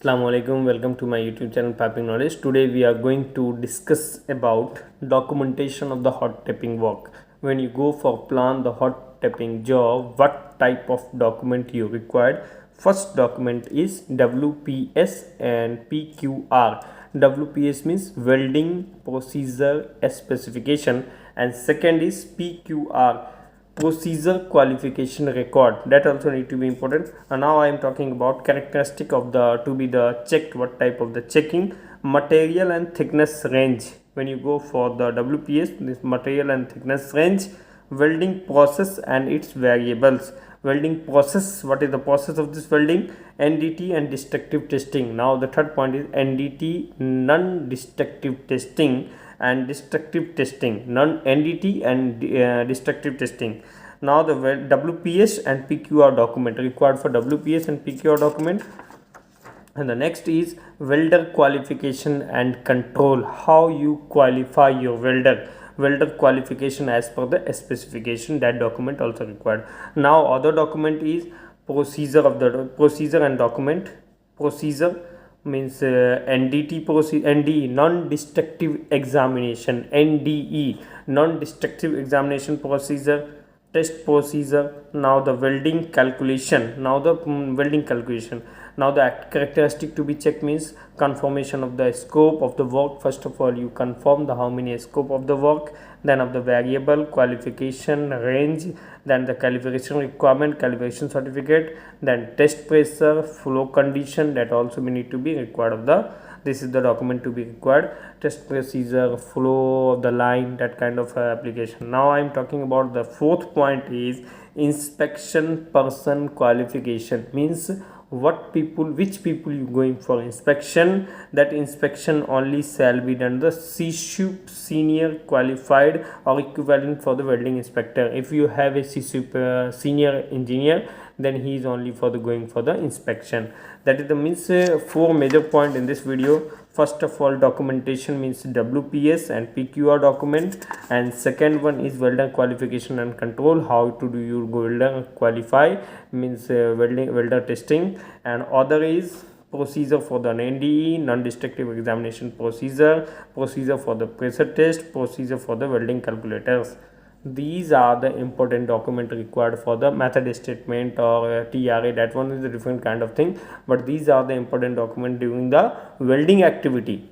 Assalamu alaikum, welcome to my YouTube channel Tapping Knowledge. Today we are going to discuss about documentation of the hot tapping work. When you go for plan the hot tapping job, what type of document you required? First document is WPS and PQR. WPS means welding procedure specification, and second is PQR, procedure qualification record. That also need to be important. And now I am talking about characteristic of the to be the checked, what type of the checking. Material and thickness range. When you go for the WPS, this material and thickness range. Welding process and its variables. Welding process, what is the process of this welding? NDT and destructive testing. Now the third point is NDT, non-destructive testing, and destructive testing, non-NDT and destructive testing. Now the WPS and PQR document required for WPS and PQR document. And the next is welder qualification and control. How you qualify your welder qualification as per the specification. That document also required. Now other document is procedure of the procedure and document. Procedure means NDT procedure, NDE, non-destructive examination, NDE, non-destructive examination procedure, test procedure. Now the welding calculation. Now the welding calculation. Now the characteristic to be checked means confirmation of the scope of the work. First of all, you confirm the how many scope of the work, then of the variable, qualification, range, then the calibration requirement, calibration certificate, then test pressure, flow condition, that also we need to be required of the, this is the document to be required, test procedure, flow of the line, that kind of application. Now I am talking about the fourth point is inspection person qualification. Means what people, which people you going for inspection. That inspection only shall be done the CSUP, senior qualified or equivalent for the welding inspector. If you have a CSUP senior engineer, then he is only for the going for the inspection. That is the means four major point in this video. First of all, documentation means WPS and PQR document, and second one is welder qualification and control. How to do your welder qualify means welder testing, and other is procedure for the NDE, non-destructive examination procedure, procedure for the pressure test, procedure for the welding calculators. These are the important document required for the method statement or TRA. That one is a different kind of thing, but these are the important document during the welding activity.